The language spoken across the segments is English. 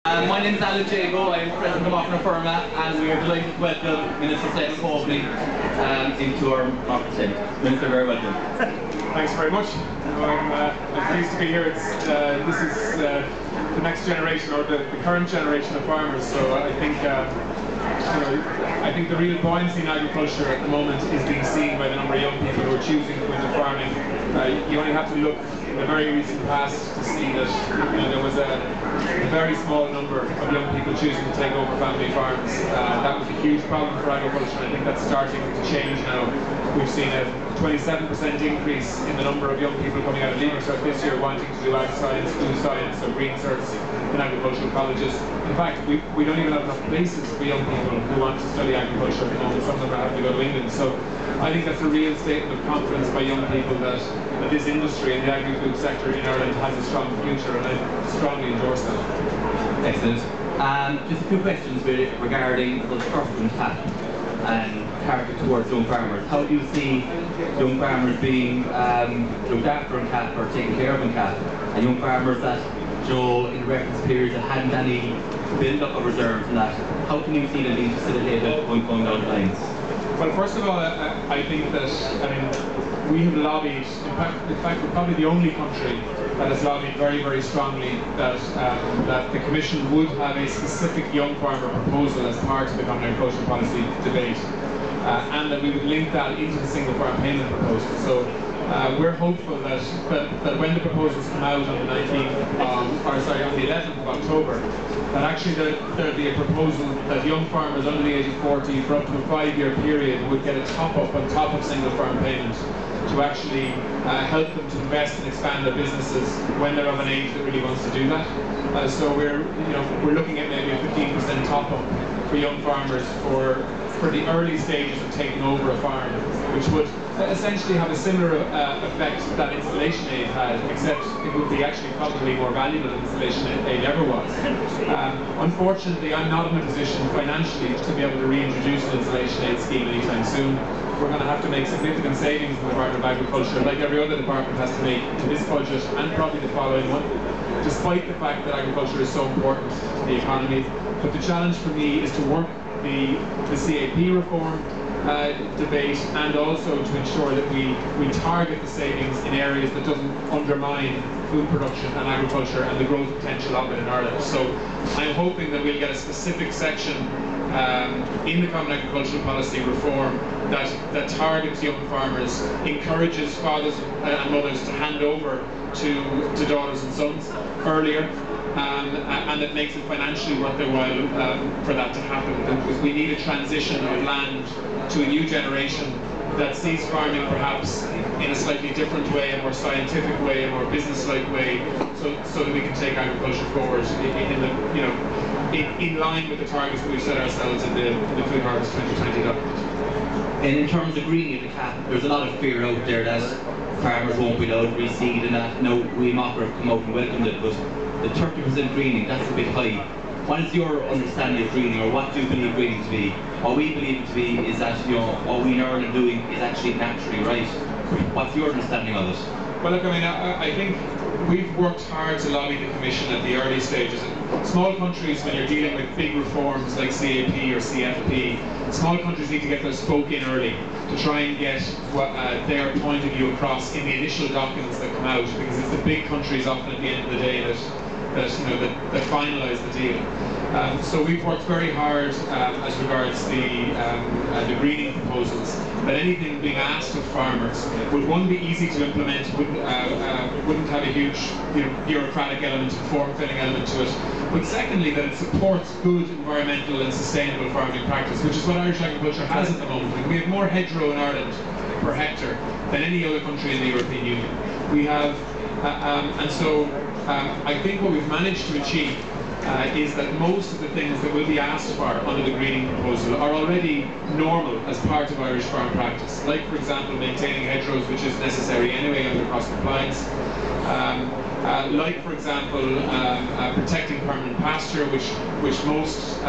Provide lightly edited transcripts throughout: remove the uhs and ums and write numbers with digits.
My name is Jagoe. I'm president of Macra and we are delighted to welcome Minister Simon Coveney into our Macra tent. Minister, very welcome. Thanks very much. I'm pleased to be here. This is the next generation, or the current generation of farmers. So I think I think the real buoyancy in agriculture at the moment is being seen by the number of young people who are choosing to go into farming. You only have to look in the very recent past to see that there was a very small number of young people choosing to take over family farms. That was a huge problem for agriculture, and I think that's starting to change now. We've seen a 27% increase in the number of young people coming out of leaving cert this year wanting to do ag science, food science, or green certs in agricultural colleges. In fact, we don't even have enough places for young people who want to study agriculture at the moment. Some of them are having to go to England. So I think that's a real statement of confidence by young people that this industry and the agri-food sector in Ireland has a strong future, and I strongly endorse that. Excellent. Just a few questions regarding the trust and cap and target towards young farmers. How do you see young farmers being looked after in CAP or taken care of in CAP, and young farmers that, in reference periods that hadn't any build-up of reserves and that, how can you see them being facilitated going down the lines? Well, first of all, I think that, we have lobbied, in fact we're probably the only country that has lobbied very, very strongly that the Commission would have a specific young farmer proposal as part of the Common Agricultural Policy debate, and that we would link that into the single farm payment proposal. So we're hopeful that when the proposals come out on the 19th, on the 11th of October, that actually there'd be a proposal that young farmers under the age of 40 for up to a 5-year period would get a top-up on top of single farm payment to actually help them to invest and expand their businesses when they're of an age that really wants to do that. So we're looking at maybe a 15% top-up for young farmers for the early stages of taking over a farm, which would essentially have a similar effect that installation aid had, except it would be actually probably more valuable than installation aid ever was. Unfortunately, I'm not in a position financially to be able to reintroduce an installation aid scheme anytime soon. We're going to have to make significant savings in the Department of Agriculture, like every other department has to make in this budget and probably the following one, despite the fact that agriculture is so important to the economy. But the challenge for me is to work the CAP reform debate, and also to ensure that we target the savings in areas that doesn't undermine food production and agriculture and the growth potential of it in Ireland. So I'm hoping that we'll get a specific section in the Common Agricultural Policy reform that targets young farmers, encourages fathers and mothers to hand over to daughters and sons earlier, and it makes it financially worth their while for that to happen, because we need a transition of land to a new generation that sees farming perhaps in a slightly different way, a more scientific way, a more business-like way, so that we can take agriculture forward in line with the targets that we've set ourselves in the Food Harvest 2020 document. And in terms of greening of the CAP, there's a lot of fear out there that farmers won't be allowed to reseed and that. No, we Macra have come out and welcomed it, but the 30% greening, that's a bit high. What is your understanding of greening, or what do you believe greening to be? What we believe it to be is that what we in Ireland are doing is actually naturally right. What's your understanding of it? Well, look, I think we've worked hard to lobby the Commission at the early stages. Small countries, when you're dealing with big reforms like CAP or CFP, small countries need to get their spoke in early to try and get their point of view across in the initial documents that come out, because it's the big countries often at the end of the day that finalise the deal. So we've worked very hard as regards the greening proposals, that anything being asked of farmers would, one, be easy to implement, wouldn't have a huge bureaucratic element and form-filling element to it, but secondly that it supports good environmental and sustainable farming practice, which is what Irish agriculture has at the moment. We have more hedgerow in Ireland per hectare than any other country in the European Union. We have, I think what we've managed to achieve is that most of the things that will be asked for under the greening proposal are already normal as part of Irish farm practice. Like, for example, maintaining hedgerows, which is necessary anyway under cross compliance. Like, for example, protecting permanent pasture, which most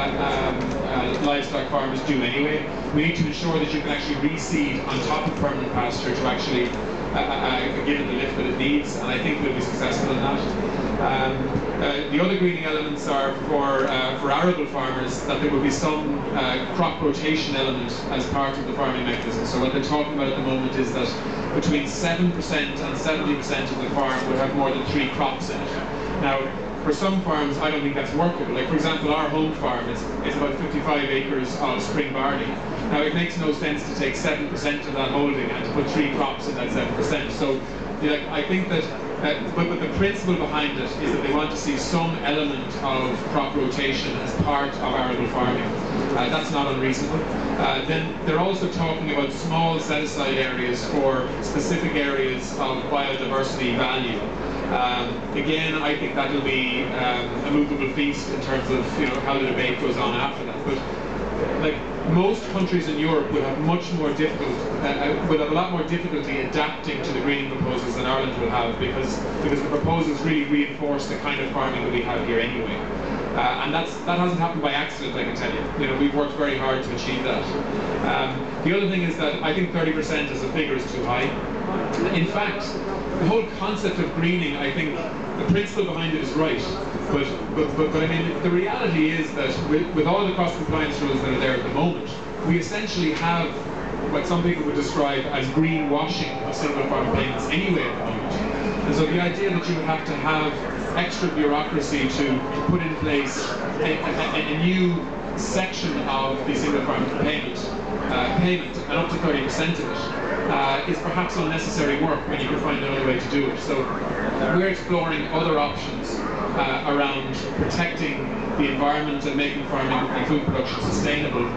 livestock farmers do anyway. We need to ensure that you can actually reseed on top of permanent pasture to actually given the lift that it needs, and I think we'll be successful in that. The other greening elements are for arable farmers, that there will be some crop rotation element as part of the farming mechanism. So what they're talking about at the moment is that between 7% and 70% of the farm will have more than 3 crops in it. Now, for some farms, I don't think that's workable. Like, for example, our home farm is about 55 acres of spring barley. Now, it makes no sense to take 7% of that holding and to put 3 crops in that 7%. So, I think that, but the principle behind it is that they want to see some element of crop rotation as part of arable farming. That's not unreasonable. Then they're also talking about small set-aside areas for specific areas of biodiversity value. Again, I think that will be a movable feast in terms of how the debate goes on after that. But like most countries in Europe will have much more will have a lot more difficulty adapting to the greening proposals than Ireland will have, because the proposals really reinforce the kind of farming that we have here anyway. And that hasn't happened by accident, I can tell you. We've worked very hard to achieve that. The other thing is that I think 30% as a figure is too high. In fact, the whole concept of greening, I think the principle behind it is right, but I mean, the reality is that with all the cross-compliance rules that are there at the moment, we essentially have what some people would describe as greenwashing of single farm payments anyway at the moment. And so the idea that you would have to have extra bureaucracy to put in place a new section of the single farm payment and up to 30% of it is perhaps unnecessary work when you can find another way to do it. So we're exploring other options around protecting the environment and making farming and food production sustainable.